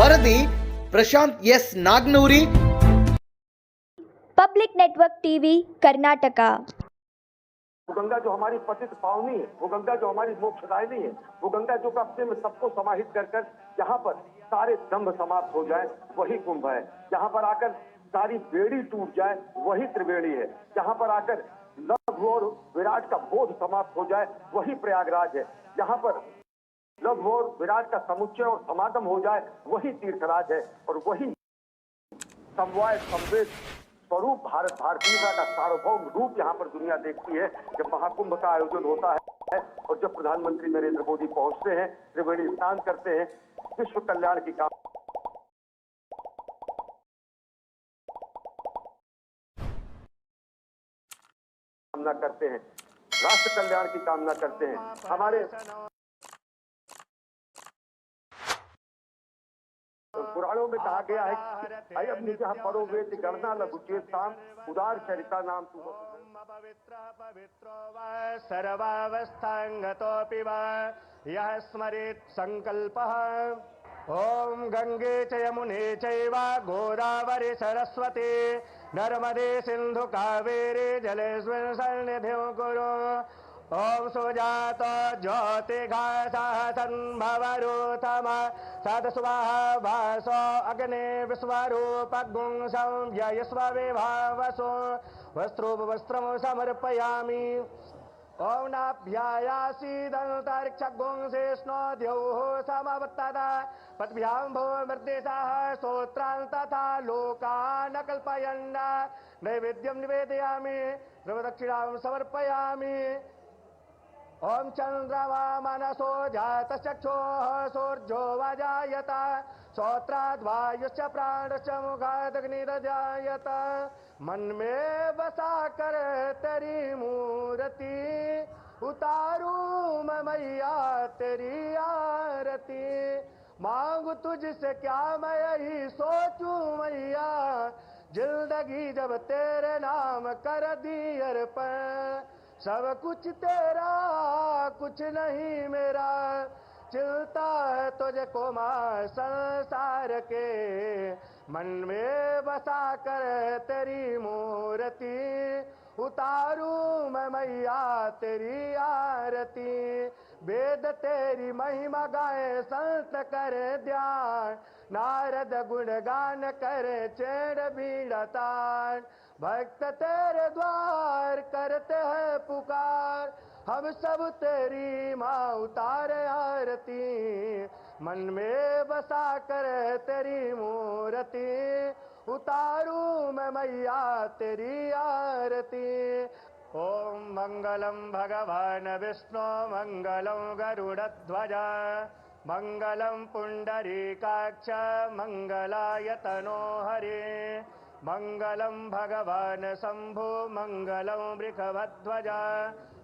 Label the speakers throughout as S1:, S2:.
S1: ವರದಿ Prashant S Nagnuri,
S2: public network TV Karnataka.
S3: वो गंगा जो हमारी पतित पावनी है, वो गंगा जो हमारी मोक्षदायिनी है, वो गंगा जो अपने में सबको समाहित कर जहाँ पर सारे दंभ समाप्त हो जाए वही कुंभ है। जहाँ पर आकर सारी बेड़ी टूट जाए वही त्रिवेणी है। जहाँ पर आकर लघु और विराट का बोध समाप्त हो जाए वही प्रयागराज है। जहाँ पर लघु और विराट का समुच्चय और समागम हो जाए वही तीर्थराज है। और वही समवाय संवेद स्वरूप भारतीयता का सार्वभौम रूप यहाँ पर दुनिया देखती है जब महाकुंभ का आयोजन होता है और जब प्रधानमंत्री नरेंद्र मोदी पहुंचते हैं, त्रिवेणी स्नान करते हैं, विश्व कल्याण की कामना करते हैं, राष्ट्र कल्याण की कामना करते हैं। हमारे पुराणों में कहा गया है अयम निजः परो वेति गणना लघुचेताम उदार चरिता नाम तु
S4: पवित्र पवित्रो वा सर्वावस्थांगतोऽपि वा यः स्मरेत् संकल्पः। ओम गंगे च यमुने चैव गोदावरी सरस्वती नर्मदे सिंधु कावेरी जलेस्मिन् सन्निधिं कुरु। ओम सुजात ज्योतिघासः संभवरूथम सदस्वाहा वासो अग्ने विश्वरूपगुं संयस्व विभावसो वस्त्रोपवस्त्रं समर्पयामि। ओम नाभ्यायासीदन्तरिक्षगुं शेष्णो द्यौः समवर्तता पद्भ्यां भूमर्देशः स्तोत्रान् तथा लोकान् कल्पयन् नैवेद्यं निवेदयामि सर्वदक्षिणां समर्पयामि। ओम चंद्रमा मनसो जातचक्षुः सूर्यो वजायत श्रोत्राद् वायुश्च प्राणश्च मुखादग्निर्जायत। मन में बसा कर तेरी मूर्ति उतारूं मैं मैया तेरी आरती। मांगू तुझसे क्या मैं यही सोचूं मैया जिंदगी जब तेरे नाम कर दी अर्पण। सब कुछ तेरा कुछ नहीं मेरा चिलता है तुझको माँ संसार के। मन में बसा कर तेरी मूर्ति उतारूं मैं मैया तेरी आरती। वेद तेरी महिमा गाए संत करे ध्यान नारद गुणगान करे चेड़ बीड़तान। भक्त तेरे द्वार करते हैं पुकार हम सब तेरी माँ उतारे आरती। मन में बसा कर तेरी मूर्ति उतारूं मैं मैया तेरी आरती। ओम मंगलम भगवान विष्णु मंगलम गरुड़ध्वज मंगलम पुंडरीकाक्ष मंगलाय तनो हरे। मंगलम भगवान शंभो मंगलम वृषभध्वज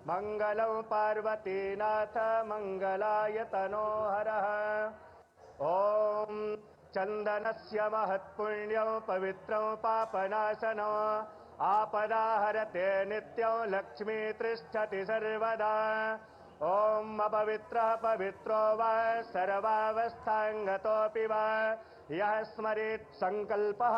S4: मंगलम पार्वतीनाथ मंगलाय तनो हरः। ओम चंदनस्य महत्पुण्यं पवित्रं पापनाशनं आपदाहरते नित्यं लक्ष्मी तिष्ठति सर्वदा। ओम अपवित्रः पवित्रो वा सर्वावस्थांगतोऽपि वा यः स्मरेत् संकल्पः।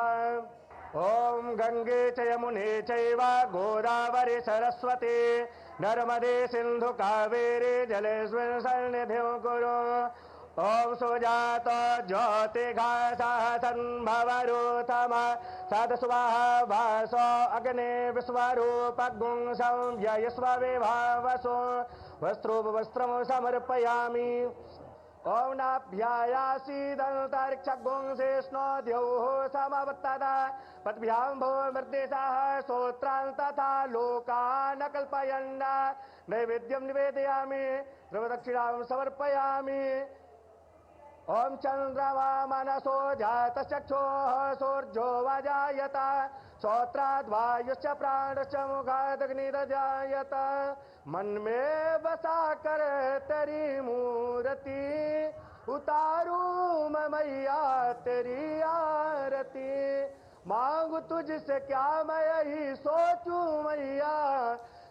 S4: ओम गंगे च यमुने चैव गोदावरी सरस्वती नर्मदे सिंधु कावेरी जलेस्मिन् सन्निधिं कुरु। ओम सुजात ज्योतिघासः संभवरूथम सदस्वाहा वासो अग्ने विश्वरूपगुं संयस्व विभावसो वस्त्रोपवस्त्रं समर्पयामि। ओम नाभ्यायासीदन्तरिक्षगुं शेष्णो द्यौः समवर्तता पद्भ्यां भूमर्देशः स्तोत्रान् तथा लोकान् कल्पयन् नैवेद्यं निवेदयामि सर्वदक्षिणां समर्पयामि। ओम चंद्रमा मनसो जातचक्षुः सूर्यो वजायत श्रोत्राद् वायुश्च प्राणश्च मुखादग्निर्जायत। मन में बसा कर तेरी मूर्ति उतारूं मैं मैया तेरी आरती। मांगू तुझसे क्या मैं यही सोचूं मैया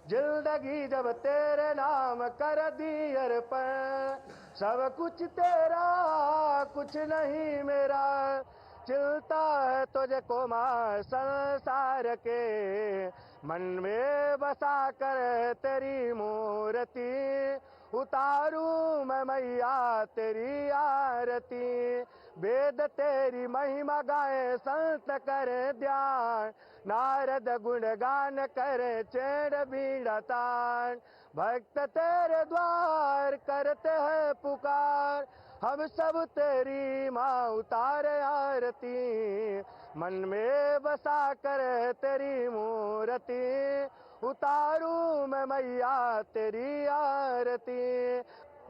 S4: जिंदगी जब तेरे नाम कर दी अर्पण। सब कुछ तेरा कुछ नहीं मेरा, चिलता है तुझको माँ संसार के, मन में बसा कर तेरी मूर्ति, उतारू मैं मैया तेरी आरती। वेद तेरी महिमा गाए संत करे ध्यान, नारद गुणगान करे चेड़ बीड़ा तान, भक्त तेरे द्वार करते हैं पुकार, हम सब तेरी माँ उतारे आरती, मन में बसा कर तेरी मूर्ति, उतारू मैं मैया तेरी आरती।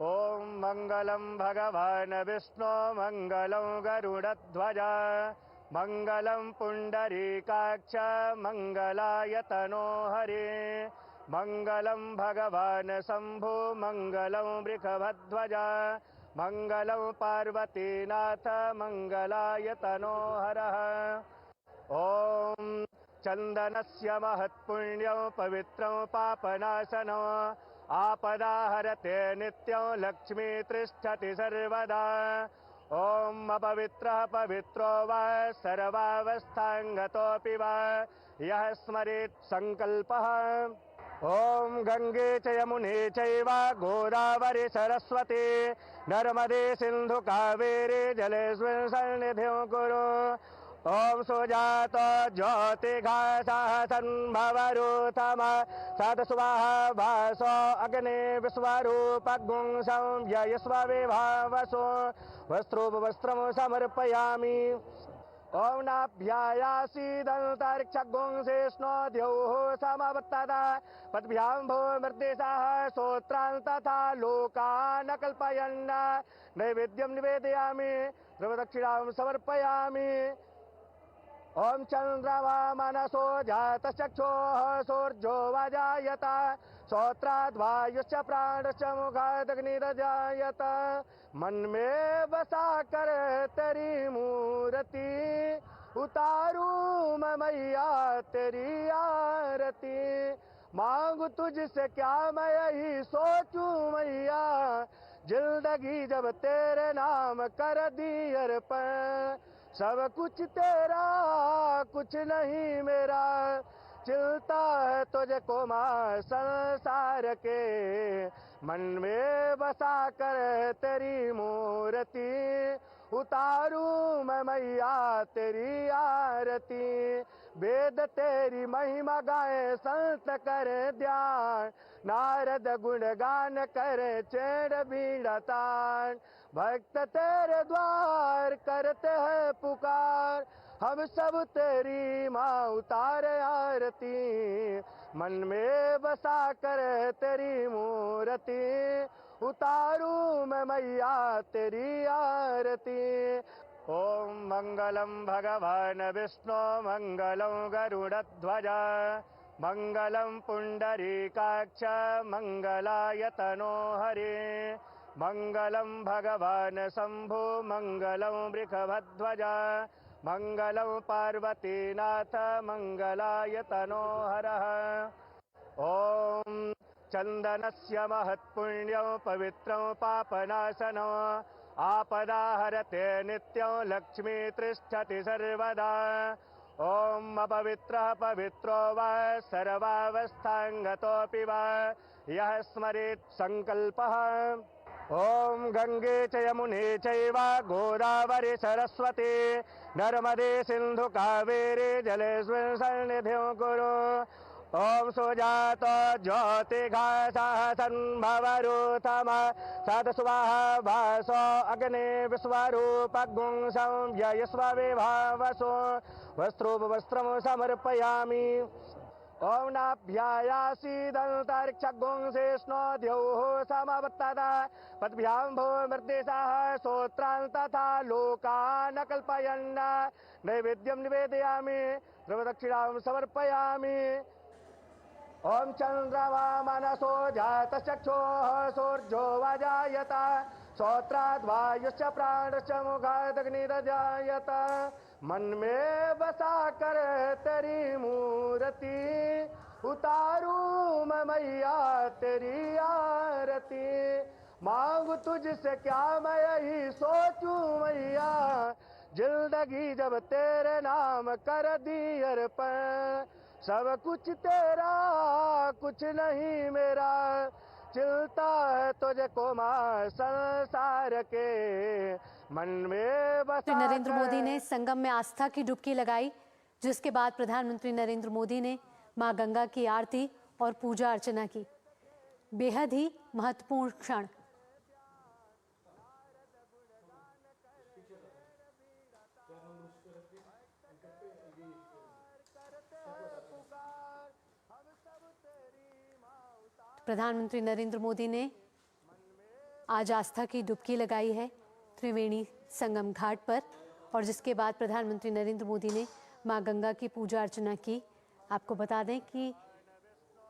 S4: ओम मंगलम भगवान विष्णु मंगलम गरुड़ध्वज, मंगलम पुंडरीकाक्ष मंगलाय तनो हरे, मंगलम भगवान शंभु मंगलम वृषभध्वज, मंगलम पार्वतीनाथ मंगलाय तनो हरः। ओम चंदनस्य महत्पुण्यं पवित्रं पापनाशनं, आपदाहरते नित्यं लक्ष्मी तिष्ठति सर्वदा। ओम अपवित्रः पवित्रो वा सर्वावस्थांगतोऽपि वा यः स्मरेत् संकल्पः। ओम गंगे च यमुने चैव गोदावरी सरस्वती नर्मदे सिंधु कावेरी जलेस्मिन् सन्निधिं कुरु। ओम सुजात ज्योतिघासः सन्भवरूथम सदस्वाहा भासो अग्ने विश्वरूपगुंसं ययस्व विभावसो वस्त्रोपवस्त्रं समर्पयामि। ओम नाभ्यायासीदन्तरिक्षगुंसेष्णो द्यौः समवत्तदा पद्भ्यां भो मृदेशाः श्रोत्रान् तथा लोकान् कल्पयन् नैवेद्यं निवेदयामि ध्रुवदक्षिणां समर्पयामि। ओम चंद्रमा मनसो जातचक्षुः सूर्यो वजायत श्रोत्राद्वायुश्च प्राणश्च मुखादग्निरजायत, मन में बसा कर तेरी मूर्ति, उतारू मैं मैया तेरी आरती। मांगू तुझसे क्या मैं यही सोचूं मैया, जिंदगी जब तेरे नाम कर दी अर्पण, सब कुछ तेरा कुछ नहीं मेरा, चिलता है तुझको माँ संसार के, मन में बसा कर तेरी मूर्ति, उतारू मैं मैया तेरी आरती। वेद तेरी महिमा गाए संत करे ध्यान, नारद गुणगान करे चेड़ बीड़ा तान, भक्त तेरे द्वार करते हैं पुकार, हम सब तेरी माँ उतारे आरती, मन में बसा कर तेरी मूर्ति, उतारू मैं मैया तेरी आरती। ओम मंगलम भगवान विष्णु मंगलम गरुड़ध्वज, मंगलम पुंडरीकाक्ष मंगलाय तनो हरे, मंगलम भगवान शंभु मंगलम वृषभध्वज, मंगलम पार्वतीनाथ मंगलाय तनो हरः। ओम चंदनस्य महत्पुण्यं पवित्रं पापनाशनं, आपदाहरते नित्यं लक्ष्मी तिष्ठति सर्वदा। ओम अपवित्रः पवित्रो वा सर्वावस्थांगतोऽपि वा यः स्मरेत् संकल्पः। ओम गंगे च यमुने चैव गोदावरी सरस्वती नर्मदे सिंधु कावेरी जलेस्मिन् सन्निधिं कुरु। ओम सुजात ज्योतिघासः सन्भवरूथम सदस्वाहा भासो अग्ने विश्वरूपगुंसं ययस्व विभावसो वस्त्रोपवस्त्रं समर्पयामि। ओम नाभ्यायासीदन्तरिक्षगुंसेष्णो द्यौः समवत्तदा पद्भ्यां भो मृदेशाः श्रोत्रान् तथा लोकान् कल्पयन् नैवेद्यं निवेदयामि ध्रुवदक्षिणां समर्पयामि। ओम चंद्रमा मनसो जातचक्षुः सूर्यो वजायत श्रोत्राद्वायुश्च प्राणश्च मुखादग्निरजायत, मन में बसा कर तेरी मूर्ति, उतारू मैं मैया तेरी आरती। मांगू तुझसे क्या मैं यही सोचूं मैया, जिंदगी जब तेरे नाम कर दी अर्पण, सब कुछ तेरा कुछ नहीं मेरा, चिलता है तुझको मां संसार के मन में बसा।
S5: नरेंद्र मोदी ने संगम में आस्था की डुबकी लगाई, जिसके बाद प्रधानमंत्री नरेंद्र मोदी ने मां गंगा की आरती और पूजा अर्चना की। बेहद ही महत्वपूर्ण क्षण। प्रधानमंत्री नरेंद्र मोदी ने आज आस्था की डुबकी लगाई है त्रिवेणी संगम घाट पर, और जिसके बाद प्रधानमंत्री नरेंद्र मोदी ने मां गंगा की पूजा अर्चना की। आपको बता दें कि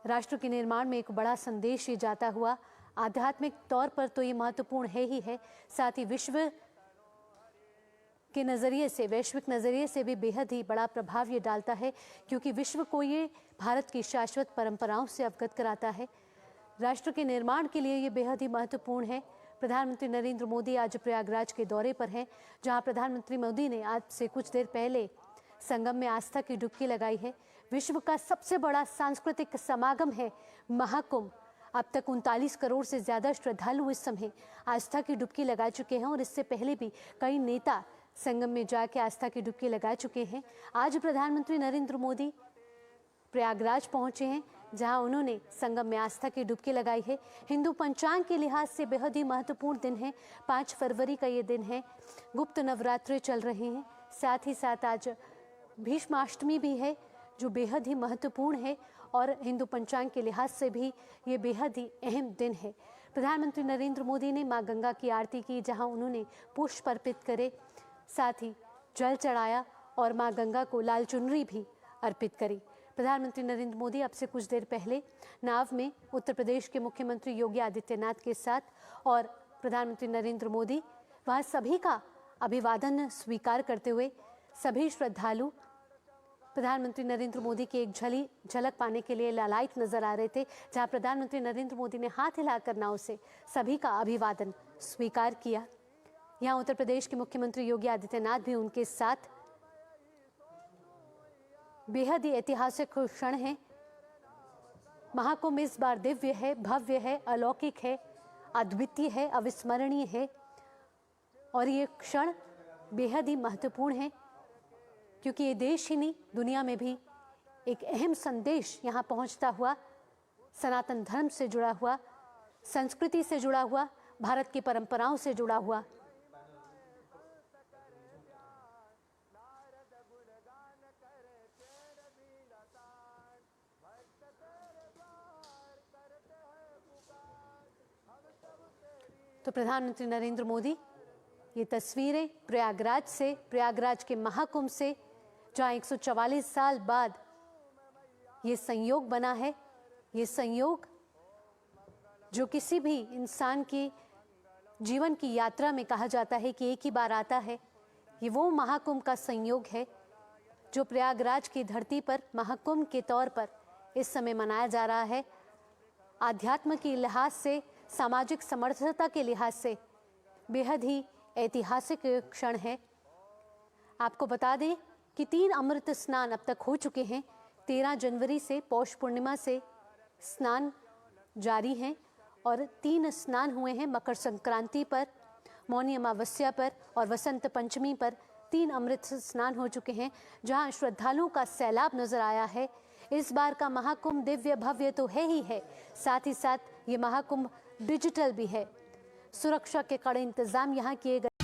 S5: राष्ट्र के निर्माण में एक बड़ा संदेश ये जाता हुआ आध्यात्मिक तौर पर तो ये महत्वपूर्ण है ही है, साथ ही विश्व के नज़रिए से, वैश्विक नज़रिए से भी बेहद ही बड़ा प्रभाव ये डालता है, क्योंकि विश्व को ये भारत की शाश्वत परंपराओं से अवगत कराता है। राष्ट्र के निर्माण के लिए ये बेहद ही महत्वपूर्ण है। प्रधानमंत्री नरेंद्र मोदी आज प्रयागराज के दौरे पर हैं, जहां प्रधानमंत्री मोदी ने आज से कुछ देर पहले संगम में आस्था की डुबकी लगाई है। विश्व का सबसे बड़ा सांस्कृतिक समागम है महाकुंभ। अब तक 39 करोड़ से ज़्यादा श्रद्धालु इस समय आस्था की डुबकी लगा चुके हैं, और इससे पहले भी कई नेता संगम में जाके आस्था की डुबकी लगा चुके हैं। आज प्रधानमंत्री नरेंद्र मोदी प्रयागराज पहुंचे हैं, जहां उन्होंने संगम में आस्था की डुबकी लगाई है। हिंदू पंचांग के लिहाज से बेहद ही महत्वपूर्ण दिन है। 5 फरवरी का ये दिन है। गुप्त नवरात्रे चल रहे हैं, साथ ही साथ आज भीष्माष्टमी भी है, जो बेहद ही महत्वपूर्ण है, और हिंदू पंचांग के लिहाज से भी ये बेहद ही अहम दिन है। प्रधानमंत्री नरेंद्र मोदी ने मां गंगा की आरती की, जहां उन्होंने पुष्प अर्पित करे, साथ ही जल चढ़ाया और मां गंगा को लाल चुनरी भी अर्पित करी। प्रधानमंत्री नरेंद्र मोदी अब से कुछ देर पहले नाव में उत्तर प्रदेश के मुख्यमंत्री योगी आदित्यनाथ के साथ, और प्रधानमंत्री नरेंद्र मोदी वहाँ सभी का अभिवादन स्वीकार करते हुए सभी श्रद्धालु प्रधानमंत्री नरेंद्र मोदी की एक झलक पाने के लिए लालायित नजर आ रहे थे, जहां प्रधानमंत्री नरेंद्र मोदी ने हाथ हिलाकर नाव से सभी का अभिवादन स्वीकार किया। यहाँ उत्तर प्रदेश के मुख्यमंत्री योगी आदित्यनाथ भी उनके साथ। बेहद ही ऐतिहासिक क्षण है। महाकुंभ इस बार दिव्य है, भव्य है, अलौकिक है, अद्वितीय है, अविस्मरणीय है, और ये क्षण बेहद ही महत्वपूर्ण है, क्योंकि ये देश ही नहीं दुनिया में भी एक अहम संदेश यहाँ पहुँचता हुआ, सनातन धर्म से जुड़ा हुआ, संस्कृति से जुड़ा हुआ, भारत की परंपराओं से जुड़ा हुआ। तो प्रधानमंत्री नरेंद्र मोदी ये तस्वीरें प्रयागराज से, प्रयागराज के महाकुंभ से, जहाँ 144 साल बाद ये संयोग बना है। ये संयोग जो किसी भी इंसान की जीवन की यात्रा में कहा जाता है कि एक ही बार आता है, ये वो महाकुंभ का संयोग है जो प्रयागराज की धरती पर महाकुंभ के तौर पर इस समय मनाया जा रहा है। आध्यात्म के लिहाज से, सामाजिक समर्थता के लिहाज से बेहद ही ऐतिहासिक क्षण है। आपको बता दें कि 3 अमृत स्नान अब तक हो चुके हैं। 13 जनवरी से पौष पूर्णिमा से स्नान जारी हैं, और 3 स्नान हुए हैं मकर संक्रांति पर, मौनी अमावस्या पर और वसंत पंचमी पर। 3 अमृत स्नान हो चुके हैं, जहां श्रद्धालुओं का सैलाब नजर आया है। इस बार का महाकुंभ दिव्य भव्य तो है ही है, साथ ही साथ ये महाकुंभ डिजिटल भी है। सुरक्षा के कड़े इंतजाम यहाँ किए गए।